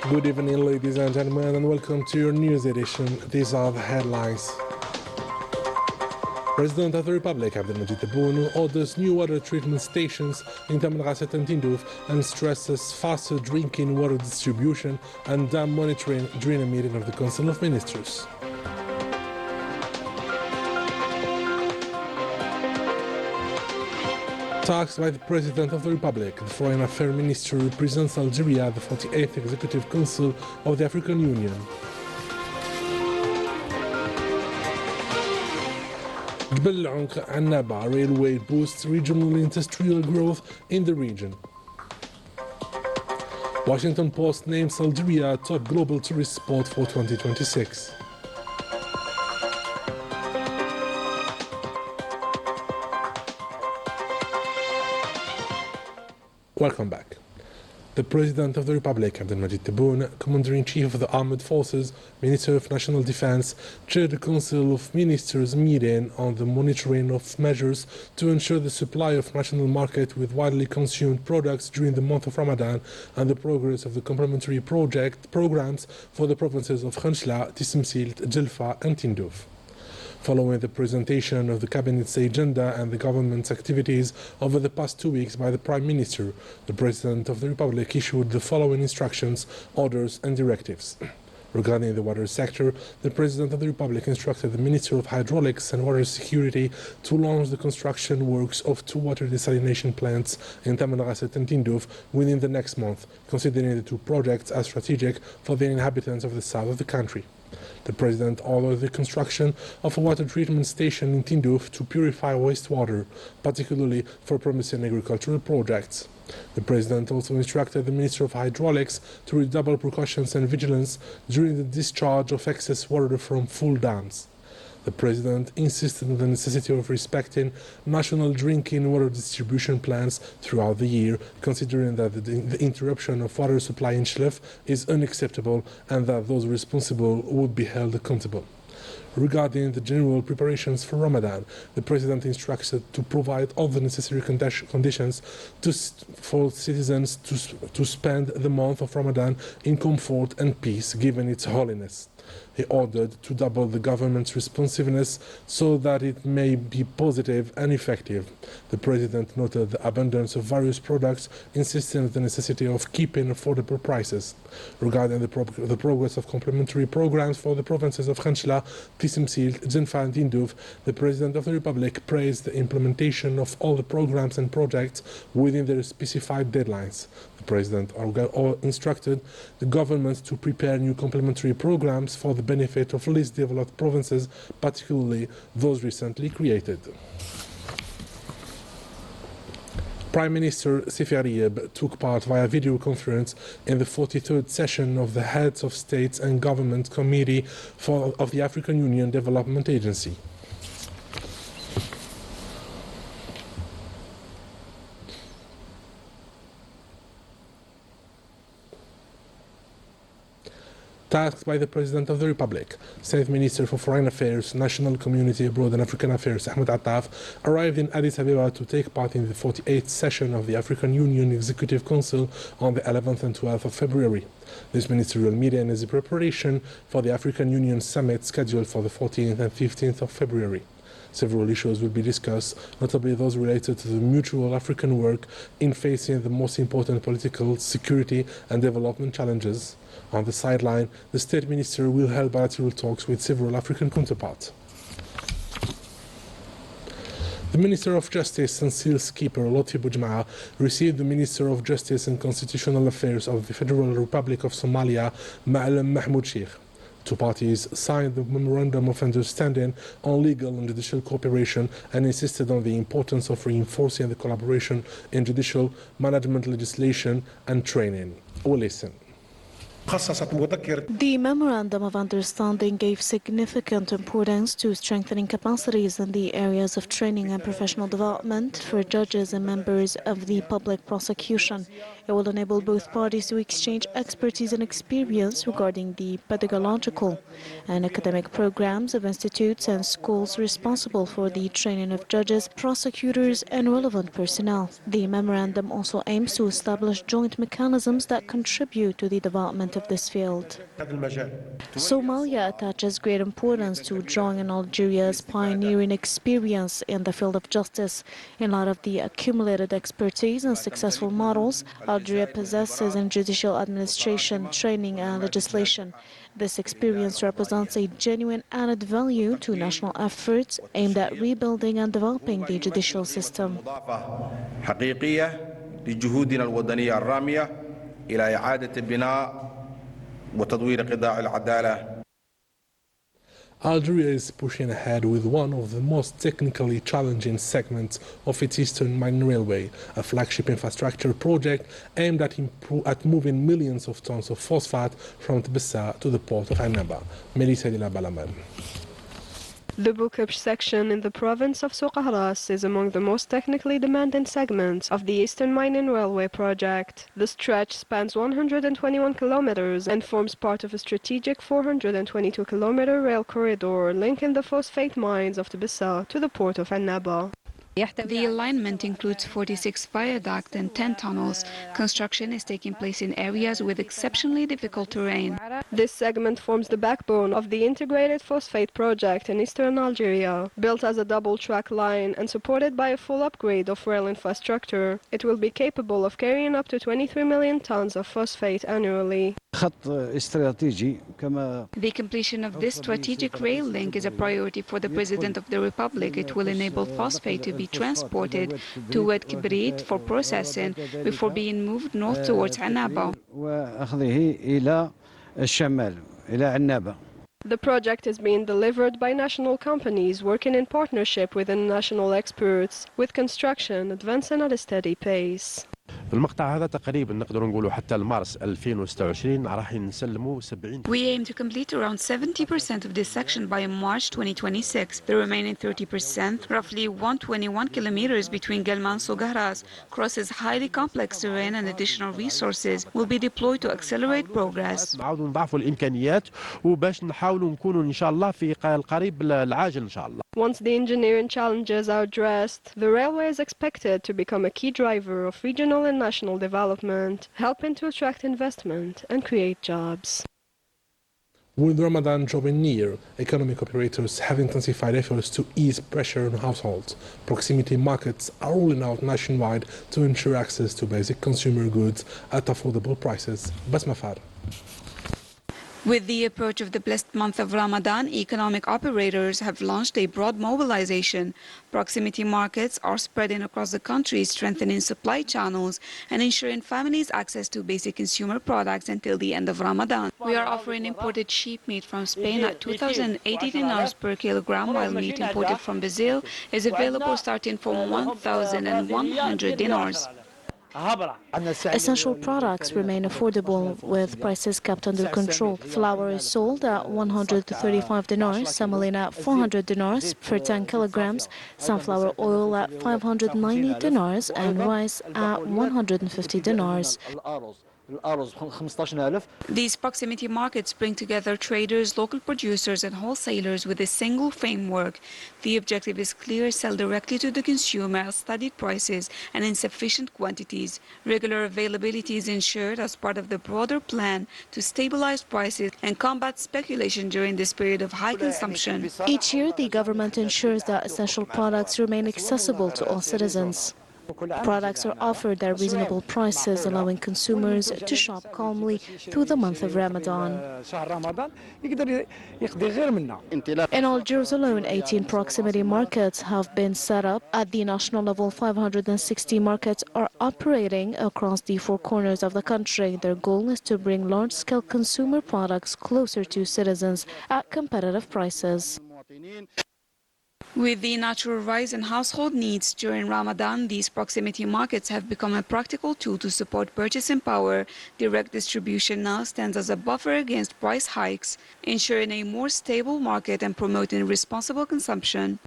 Good evening, ladies and gentlemen, and welcome to your news edition. These are the headlines. President of the Republic, Abdelmajid Tebboune, orders new water treatment stations in Taman Rasset and Tindouf and stresses faster drinking water distribution and dam monitoring during a meeting of the Council of Ministers. Talks by the President of the Republic, the Foreign Affairs Minister represents Algeria at the 48th Executive Council of the African Union. Jbel Onq Annaba Railway boosts regional industrial growth in the region. Washington Post names Algeria top global tourist spot for 2026. Welcome back. The President of the Republic, Abdelmajid Tebboune, Commander-in-Chief of the Armed Forces, Minister of National Defense, chaired the Council of Ministers meeting on the monitoring of measures to ensure the supply of national market with widely consumed products during the month of Ramadan and the progress of the complementary programs for the provinces of Khanchla, Tismsilt, Jelfa and Tindouf. Following the presentation of the Cabinet's agenda and the government's activities over the past 2 weeks by the Prime Minister, the President of the Republic issued the following instructions, orders and directives. Regarding the water sector, the President of the Republic instructed the Minister of Hydraulics and Water Security to launch the construction works of 2 water desalination plants in Taman Rasset and Tindouf within the next month, considering the 2 projects as strategic for the inhabitants of the south of the country. The President ordered the construction of a water treatment station in Tindouf to purify wastewater, particularly for promising agricultural projects. The President also instructed the Minister of Hydraulics to redouble precautions and vigilance during the discharge of excess water from full dams. The President insisted on the necessity of respecting national drinking water distribution plans throughout the year, considering that the interruption of water supply in Chlef is unacceptable and that those responsible would be held accountable. Regarding the general preparations for Ramadan, the President instructed to provide all the necessary conditions for citizens to spend the month of Ramadan in comfort and peace, given its holiness. He ordered to double the government's responsiveness so that it may be positive and effective. The President noted the abundance of various products, insisting on the necessity of keeping affordable prices. Regarding the progress of complementary programs for the provinces of Khanchla, Tismsilt, Jelfa and Tindouf, the President of the Republic praised the implementation of all the programs and projects within their specified deadlines. The President instructed the government to prepare new complementary programs for the benefit of least developed provinces, particularly those recently created. Prime Minister Seif Ariab took part via video conference in the 43rd session of the Heads of States and Government Committee of the African Union Development Agency. Tasked by the President of the Republic, State Minister for Foreign Affairs, National Community Abroad and African Affairs, Ahmed Attaf, arrived in Addis Ababa to take part in the 48th session of the African Union Executive Council on the 11th and 12th of February. This ministerial meeting is a preparation for the African Union Summit scheduled for the 14th and 15th of February. Several issues will be discussed, notably those related to the mutual African work in facing the most important political, security and development challenges. On the sideline, the State Minister will hold bilateral talks with several African counterparts. The Minister of Justice and Seals Keeper, Lotfi Boujma'a, received the Minister of Justice and Constitutional Affairs of the Federal Republic of Somalia, Ma'alim Mahmoud Sheikh. 2 parties signed the Memorandum of Understanding on legal and judicial cooperation and insisted on the importance of reinforcing the collaboration in judicial management legislation and training. We'll listen. The Memorandum of Understanding gave significant importance to strengthening capacities in the areas of training and professional development for judges and members of the public prosecution. It will enable both parties to exchange expertise and experience regarding the pedagogical and academic programs of institutes and schools responsible for the training of judges, prosecutors, and relevant personnel. The memorandum also aims to establish joint mechanisms that contribute to the development of this field. Somalia attaches great importance to drawing on Algeria's pioneering experience in the field of justice. In light of the accumulated expertise and successful models Algeria possesses in judicial administration, training, and legislation, this experience represents a genuine added value to national efforts aimed at rebuilding and developing the judicial system. حقيقية لجهودنا الوطنية الرامية إلى إعادة البناء وتطوير قطاع العدالة. Algeria is pushing ahead with one of the most technically challenging segments of its Eastern Mine Railway, a flagship infrastructure project aimed at moving millions of tons of phosphate from Tbessa to the port of Annaba. Melissa de la Balaman. The Bukab section in the province of Soqahras is among the most technically demanding segments of the Eastern Mining Railway project. The stretch spans 121 kilometers and forms part of a strategic 422-kilometer rail corridor linking the phosphate mines of Tbessa to the port of Annaba. The alignment includes 46 viaducts and 10 tunnels. Construction is taking place in areas with exceptionally difficult terrain. This segment forms the backbone of the integrated phosphate project in eastern Algeria. Built as a double-track line and supported by a full upgrade of rail infrastructure, it will be capable of carrying up to 23 million tons of phosphate annually. The completion of this strategic rail link is a priority for the President of the Republic. It will enable phosphate to be transported to Wed Kibrit for processing before being moved north towards Annaba. The project is being delivered by national companies working in partnership with international experts, with construction advancing at a steady pace. المقطع هذا تقريبا نقدر نقولوا حتى المارس 2026 راح نسلموا 70. We aim to complete around 70% of this section by March 2026. The remaining 30%, roughly 121 kilometers between Gelma and Soqahras, crosses highly complex terrain and additional resources will be deployed to accelerate progress. نعاودوا نضاعفوا الامكانيات وباش نحاولوا نكونوا ان شاء الله في القريب العاجل ان شاء الله. Once the engineering challenges are addressed, the railway is expected to become a key driver of regional and national development, helping to attract investment and create jobs. With Ramadan drawing near, economic operators have intensified efforts to ease pressure on households. Proximity markets are rolling out nationwide to ensure access to basic consumer goods at affordable prices. Basma Far. With the approach of the blessed month of Ramadan, economic operators have launched a broad mobilization. Proximity markets are spreading across the country, strengthening supply channels and ensuring families access to basic consumer products until the end of Ramadan. We are offering imported sheep meat from Spain at 2,080 dinars per kilogram, while meat imported from Brazil is available starting from 1,100 dinars. Essential products remain affordable with prices kept under control. Flour is sold at 135 dinars, semolina at 400 dinars per 10 kilograms, sunflower oil at 590 dinars, and rice at 150 dinars. These proximity markets bring together traders, local producers and wholesalers with a single framework. The objective is clear: sell directly to the consumer at studied prices and in sufficient quantities. Regular availability is ensured as part of the broader plan to stabilize prices and combat speculation during this period of high consumption. Each year, the government ensures that essential products remain accessible to all citizens. Products are offered at reasonable prices, allowing consumers to shop calmly through the month of Ramadan. In Algiers alone, 18 proximity markets have been set up. At the national level, 560 markets are operating across the four corners of the country. Their goal is to bring large-scale consumer products closer to citizens at competitive prices. With the natural rise in household needs during Ramadan, these proximity markets have become a practical tool to support purchasing power. Direct distribution now stands as a buffer against price hikes, ensuring a more stable market and promoting responsible consumption.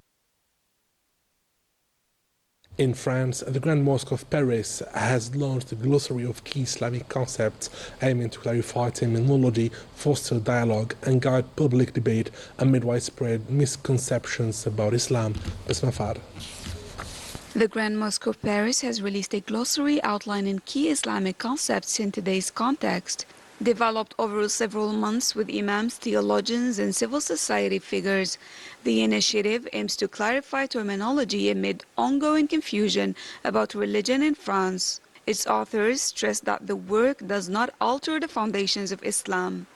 In France, the Grand Mosque of Paris has launched a glossary of key Islamic concepts aiming to clarify terminology, foster dialogue, and guide public debate amid widespread misconceptions about Islam. Basma Far. The Grand Mosque of Paris has released a glossary outlining key Islamic concepts in today's context. Developed over several months with imams, theologians, and civil society figures, the initiative aims to clarify terminology amid ongoing confusion about religion in France. Its authors stress that the work does not alter the foundations of Islam.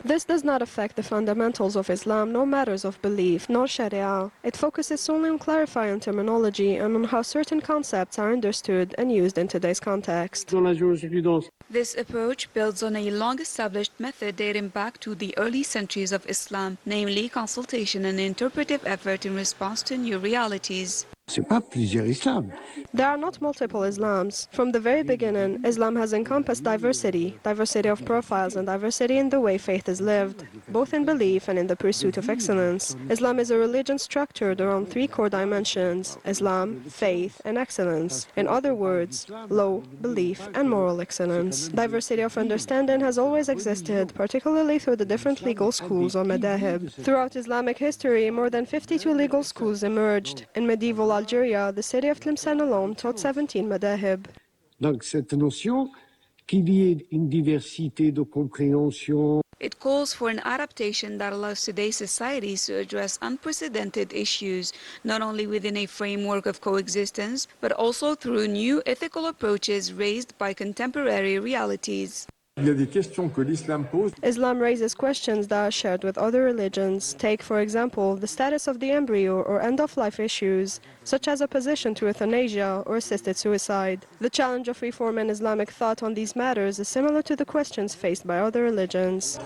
This does not affect the fundamentals of Islam, nor matters of belief, nor Sharia. It focuses solely on clarifying terminology and on how certain concepts are understood and used in today's context. This approach builds on a long-established method dating back to the early centuries of Islam, namely consultation and interpretive effort in response to new realities. There are not multiple Islams. From the very beginning, Islam has encompassed diversity of profiles and diversity in the way faith is lived, both in belief and in the pursuit of excellence. Islam is a religion structured around three core dimensions: Islam, faith, and excellence. In other words, law, belief, and moral excellence. Diversity of understanding has always existed, particularly through the different legal schools or madahib. Throughout Islamic history, more than 52 legal schools emerged. In medieval Algeria, the city of Tlemcen alone taught 17 madahib. Donc cette notion qu'il y ait une diversité de compréhension. It calls for an adaptation that allows today's societies to address unprecedented issues, not only within a framework of coexistence, but also through new ethical approaches raised by contemporary realities. Islam raises questions that are shared with other religions. Take, for example, the status of the embryo or end-of-life issues, such as opposition to euthanasia or assisted suicide. The challenge of reforming Islamic thought on these matters is similar to the questions faced by other religions.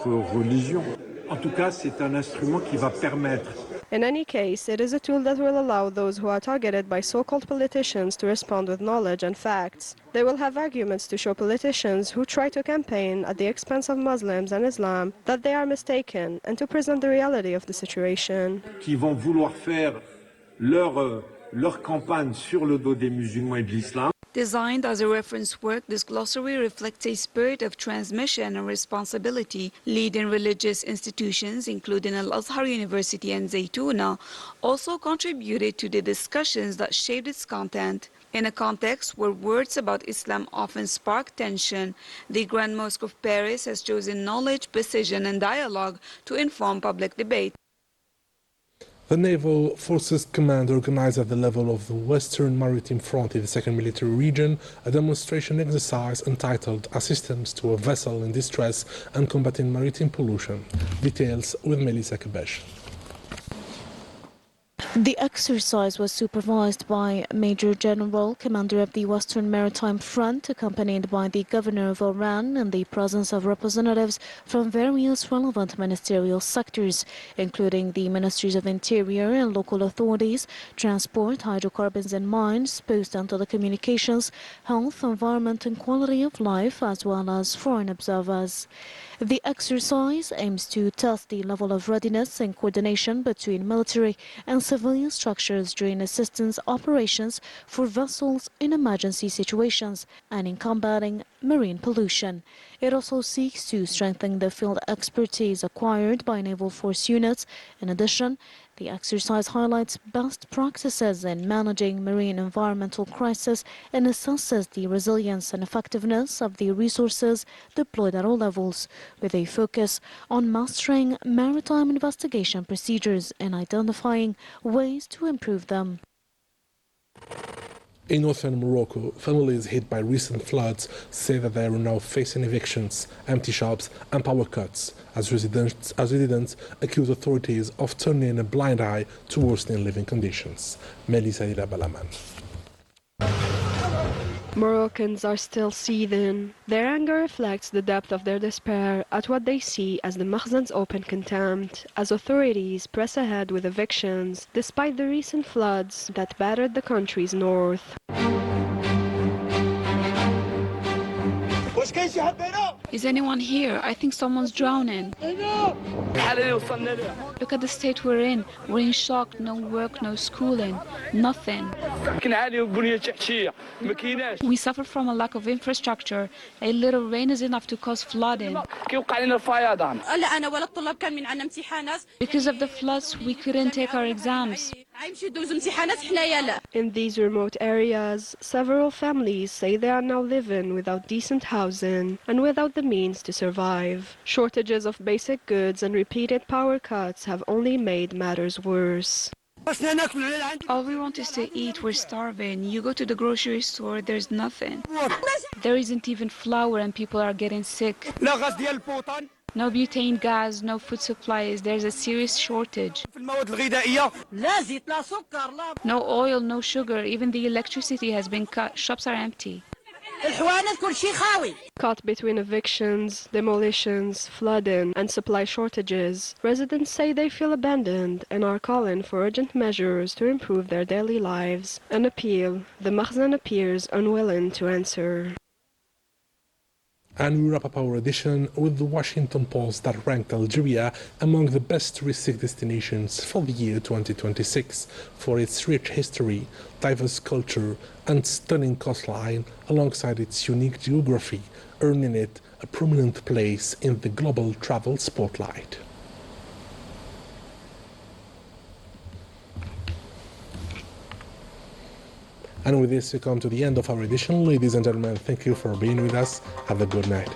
In any case, it is a tool that will allow those who are targeted by so-called politicians to respond with knowledge and facts. They will have arguments to show politicians who try to campaign at the expense of Muslims and Islam that they are mistaken, and to present the reality of the situation. Qui vont vouloir faire leur campagne sur le dos des musulmans et de l'islam. Designed as a reference work, this glossary reflects a spirit of transmission and responsibility. Leading religious institutions, including Al-Azhar University and Zaytuna, also contributed to the discussions that shaped its content. In a context where words about Islam often spark tension, the Grand Mosque of Paris has chosen knowledge, precision, and dialogue to inform public debate. The Naval Forces Command organized at the level of the Western Maritime Front in the Second Military Region a demonstration exercise entitled Assistance to a Vessel in Distress and Combating Maritime Pollution. Details with Melissa Kabesh. The exercise was supervised by Major General, Commander of the Western Maritime Front, accompanied by the Governor of Oran and the presence of representatives from various relevant ministerial sectors, including the Ministries of Interior and local authorities, transport, hydrocarbons and mines, post and telecommunications, health, environment and quality of life, as well as foreign observers. The exercise aims to test the level of readiness and coordination between military and civilian structures during assistance operations for vessels in emergency situations and in combating marine pollution. It also seeks to strengthen the field expertise acquired by naval force units. In addition, the exercise highlights best practices in managing marine environmental crisis and assesses the resilience and effectiveness of the resources deployed at all levels, with a focus on mastering maritime investigation procedures and identifying ways to improve them. In northern Morocco, families hit by recent floods say that they are now facing evictions, empty shops and power cuts, as residents accuse authorities of turning a blind eye towards their living conditions. Melissa Balaman. Moroccans are still seething. Their anger reflects the depth of their despair at what they see as the Makhzen's open contempt, as authorities press ahead with evictions, despite the recent floods that battered the country's north. Is anyone here? I think someone's drowning. Look at the state we're in. We're in shock. No work, no schooling, nothing. We suffer from a lack of infrastructure. A little rain is enough to cause flooding. Because of the floods, we couldn't take our exams. In these remote areas, several families say they are now living without decent housing and without the means to survive. Shortages of basic goods and repeated power cuts have only made matters worse. All we want is to eat. We're starving. You go to the grocery store, there's nothing. There isn't even flour and people are getting sick. No butane gas, no food supplies. There's a serious shortage. No oil, no sugar. Even the electricity has been cut. Shops are empty. Caught between evictions, demolitions, flooding, and supply shortages, residents say they feel abandoned and are calling for urgent measures to improve their daily lives. An appeal the Makhzan appears unwilling to answer. And we wrap up our edition with the Washington Post that ranked Algeria among the best touristic destinations for the year 2026 for its rich history, diverse culture, and stunning coastline, alongside its unique geography, earning it a prominent place in the global travel spotlight. And with this, we come to the end of our edition. Ladies and gentlemen, thank you for being with us. Have a good night.